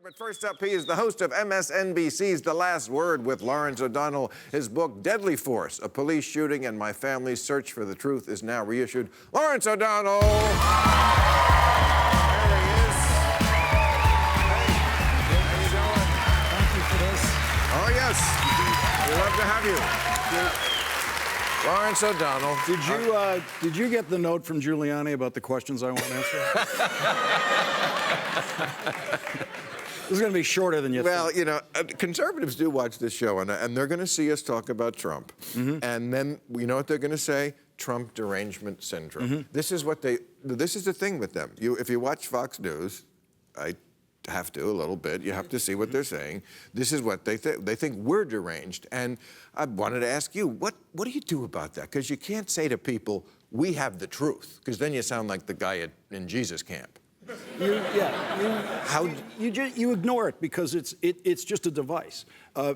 But first up, he is the host of MSNBC's The Last Word with Lawrence O'Donnell. His book, Deadly Force, A Police Shooting and My Family's Search for the Truth, is now reissued. Lawrence O'Donnell! There he is. Hey, how you doing? Thank you for this. Oh, yes. We'd love to have you. Lawrence O'Donnell. Did you get the note from Giuliani about the questions I want to answer? This is going to be shorter than you think. Well, you know, conservatives do watch this show, and they're going to see us talk about Trump. Mm-hmm. And then, you know what they're going to say? Trump derangement syndrome. Mm-hmm. This is the thing with them. If you watch Fox News, I have to a little bit. You have to see what they're saying. This is what they think. They think we're deranged. And I wanted to ask you, what do you do about that? Because you can't say to people, we have the truth, because then you sound like the guy in Jesus camp. You ignore it because it's just a device.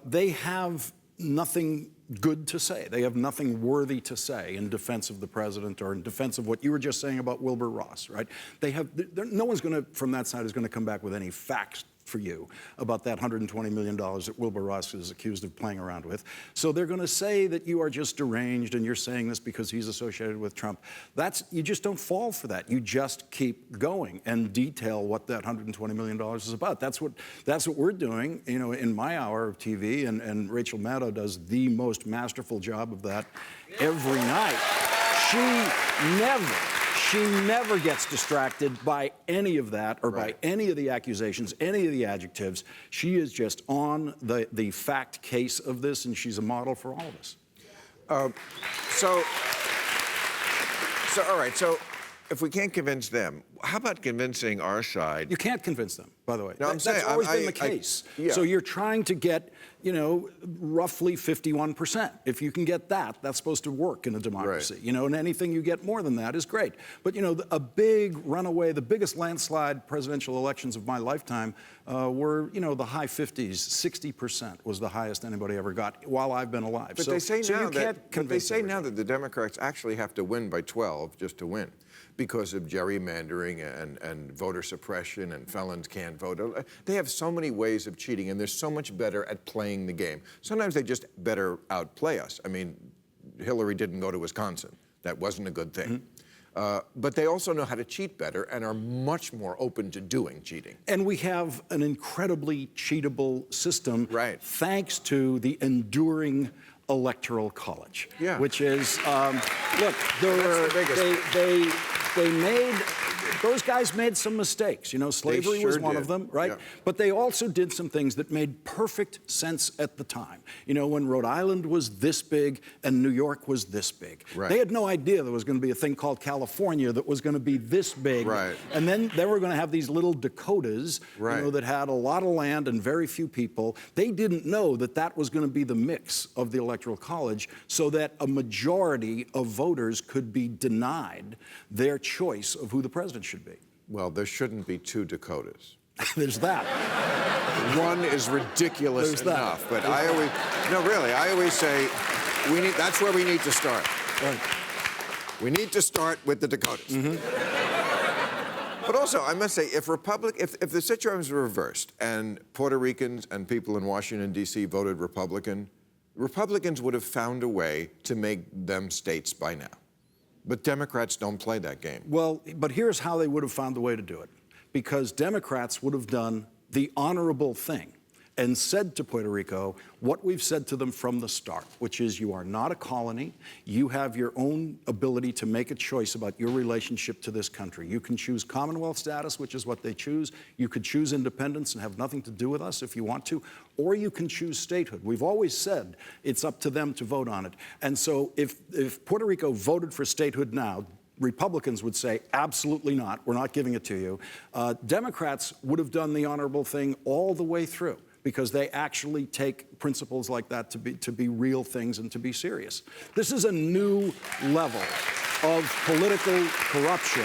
They have nothing good to say. They have nothing worthy to say in defense of the president or in defense of what you were just saying about Wilbur Ross, right? No one's going to, from that side, is going to come back with any facts for you about that $120 million that Wilbur Ross is accused of playing around with. So they're going to say that you are just deranged and you're saying this because he's associated with Trump. You just don't fall for that. You just keep going and detail what that $120 million is about. That's what we're doing, you know, in my hour of TV, and Rachel Maddow does the most masterful job of that every night. She never gets distracted by any of that or by any of the accusations, any of the adjectives. She is just on the fact case of this, and she's a model for all of us. So all right, so if we can't convince them, how about convincing our side? You can't convince them, by the way. No, That's always been the case. Yeah. So you're trying to get, you know, roughly 51%. If you can get that, that's supposed to work in a democracy. Right. You know, and anything you get more than that is great. But, you know, a big runaway, the biggest landslide presidential elections of my lifetime were, you know, the high 50s. 60% was the highest anybody ever got while I've been alive. But they say now that the Democrats actually have to win by 12 just to win, because of gerrymandering and voter suppression, and felons can't vote. They have so many ways of cheating, and they're so much better at playing the game. Sometimes they just better outplay us. I mean, Hillary didn't go to Wisconsin. That wasn't a good thing. Mm-hmm. But they also know how to cheat better and are much more open to doing cheating. And we have an incredibly cheatable system, thanks to the enduring Electoral College, which is, look, those guys made some mistakes. You know, slavery was one of them, right? Yeah. But they also did some things that made perfect sense at the time. You know, when Rhode Island was this big and New York was this big. Right. They had no idea there was going to be a thing called California that was going to be this big. Right. And then they were going to have these little Dakotas, you know, that had a lot of land and very few people. They didn't know that that was going to be the mix of the Electoral College, so that a majority of voters could be denied their choice of who the president should be. Well, there shouldn't be two Dakotas. There's that. One is ridiculous enough, but I always say that's where we need to start. Right. We need to start with the Dakotas. Mm-hmm. But also, I must say, if the situation was reversed and Puerto Ricans and people in Washington, D.C. voted Republican, Republicans would have found a way to make them states by now. But Democrats don't play that game. Well, but here's how they would have found a way to do it. Because Democrats would have done the honorable thing and said to Puerto Rico what we've said to them from the start, which is, you are not a colony. You have your own ability to make a choice about your relationship to this country. You can choose Commonwealth status, which is what they choose. You could choose independence and have nothing to do with us if you want to, or you can choose statehood. We've always said it's up to them to vote on it. And so if Puerto Rico voted for statehood now, Republicans would say, absolutely not, we're not giving it to you. Democrats would have done the honorable thing all the way through, because they actually take principles like that to be real things and to be serious. This is a new level of political corruption,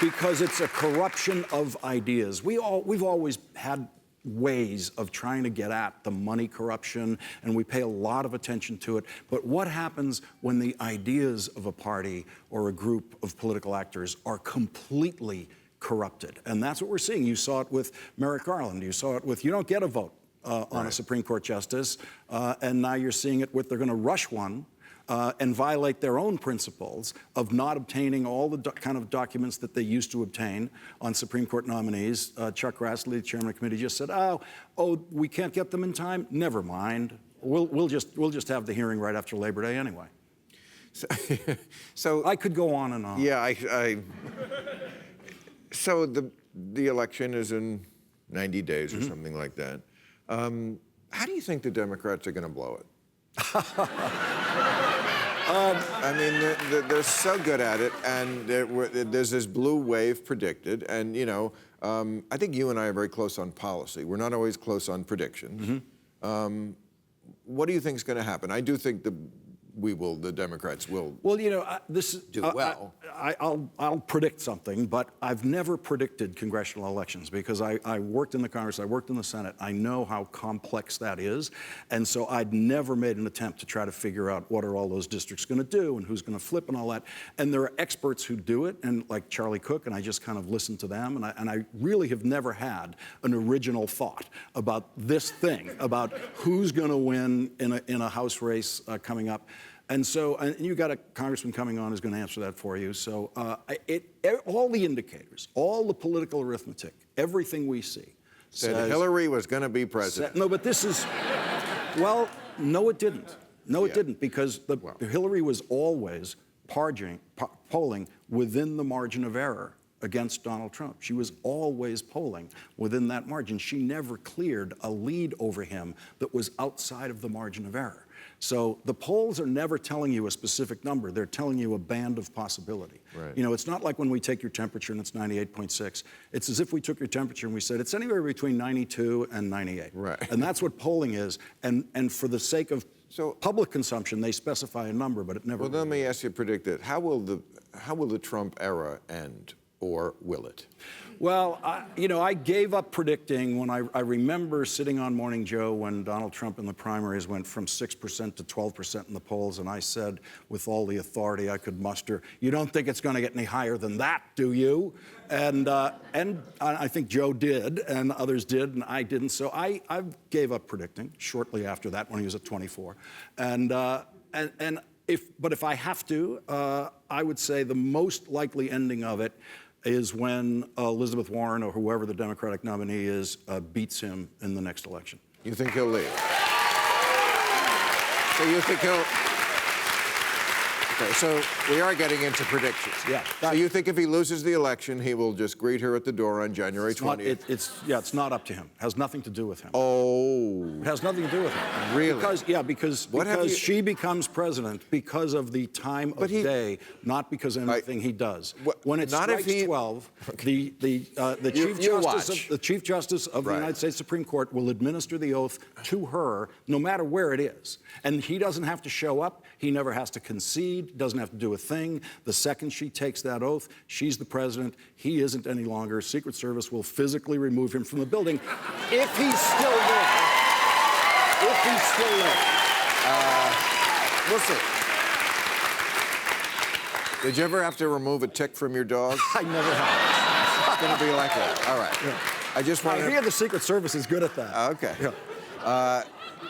because it's a corruption of ideas. We've always had ways of trying to get at the money corruption, and we pay a lot of attention to it. But what happens when the ideas of a party or a group of political actors are completely corrupted. And that's what we're seeing. You saw it with Merrick Garland. You saw it with, you don't get a vote on a Supreme Court justice. And now you're seeing it with, they're going to rush one and violate their own principles of not obtaining all the kind of documents that they used to obtain on Supreme Court nominees. Chuck Grassley, the chairman of the committee, just said, oh, we can't get them in time? Never mind. We'll just have the hearing right after Labor Day anyway. So I could go on and on. Yeah, so the election is in 90 days or something like that. How do you think the Democrats are going to blow it? I mean, they're so good at it, and there's this blue wave predicted, and I think you and I are very close on policy. We're not always close on predictions. What do you think is going to happen? I do think the Democrats will. Well, do well. I'll predict something, but I've never predicted congressional elections because I worked in the Congress, I worked in the Senate. I know how complex that is, and so I'd never made an attempt to try to figure out what are all those districts going to do and who's going to flip and all that. And there are experts who do it, and like Charlie Cook, and I just kind of listen to them. And I really have never had an original thought about this thing, about who's going to win in a House race coming up. And so, and you got a congressman coming on who's going to answer that for you. So all the indicators, all the political arithmetic, everything we see said Hillary was going to be president. No, but this is, well, no, it didn't. No, it didn't, because Hillary was always polling within the margin of error against Donald Trump. She was always polling within that margin. She never cleared a lead over him that was outside of the margin of error. So the polls are never telling you a specific number. They're telling you a band of possibility. Right. It's not like when we take your temperature and it's 98.6. It's as if we took your temperature and we said it's anywhere between 92 and 98. Right. And that's what polling is. And for the sake of public consumption, they specify a number, but it never. Well, let me ask you to predict it. How will the Trump era end, or will it? Well, I gave up predicting when I remember sitting on Morning Joe when Donald Trump in the primaries went from 6% to 12% in the polls, and I said, with all the authority I could muster, you don't think it's going to get any higher than that, do you? And I think Joe did, and others did, and I didn't. So I gave up predicting shortly after that when he was at 24. But if I have to, I would say the most likely ending of it is when Elizabeth Warren or whoever the Democratic nominee is beats him in the next election. You think he'll leave? So you think he'll... Okay, so we are getting into predictions. Yeah. So you think if he loses the election, he will just greet her at the door on January 20th? It's not up to him. It has nothing to do with him. Oh. It has nothing to do with him. Really? Because she becomes president because of the time of day, not because of anything he does. When it strikes 12, the Chief Justice of the United States Supreme Court will administer the oath to her, no matter where it is. And he doesn't have to show up. He never has to concede, doesn't have to do a thing. The second she takes that oath, she's the president. He isn't any longer. Secret Service will physically remove him from the building if he's still there. If he's still there. We'll see. Did you ever have to remove a tick from your dog? I never have. It's going to be like that. All right. Yeah. I just want to... I hear the Secret Service is good at that. Okay. Yeah.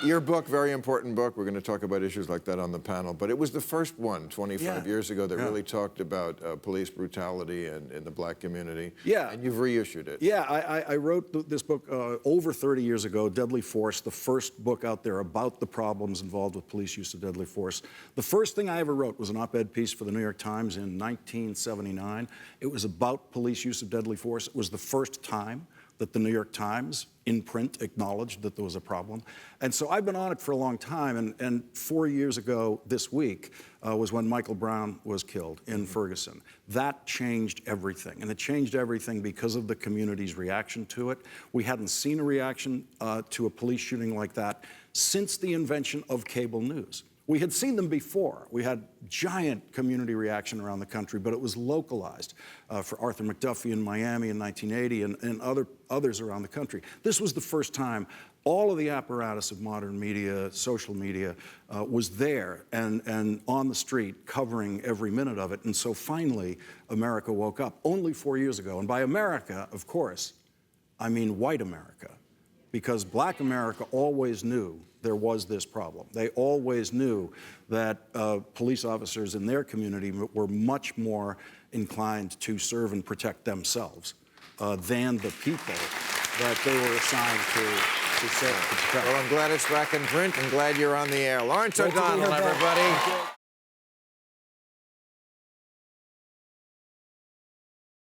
Your book, very important book. We're going to talk about issues like that on the panel. But it was the first one 25 years ago that really talked about police brutality in the black community. Yeah. And you've reissued it. Yeah, I wrote this book over 30 years ago, Deadly Force, the first book out there about the problems involved with police use of deadly force. The first thing I ever wrote was an op-ed piece for the New York Times in 1979. It was about police use of deadly force. It was the first time that the New York Times, in print, acknowledged that there was a problem. And so I've been on it for a long time, and 4 years ago this week was when Michael Brown was killed in Ferguson. That changed everything, and it changed everything because of the community's reaction to it. We hadn't seen a reaction to a police shooting like that since the invention of cable news, We had seen them before. We had giant community reaction around the country, but it was localized for Arthur McDuffie in Miami in 1980 and others around the country. This was the first time all of the apparatus of modern media, social media, was there and on the street covering every minute of it. And so finally, America woke up only 4 years ago. And by America, of course, I mean white America, because black America always knew there was this problem. They always knew that police officers in their community were much more inclined to serve and protect themselves than the people that they were assigned to serve, to protect. Well, I'm glad it's back in print and glad you're on the air. Lawrence Great to be here, O'Donnell, Bill. everybody.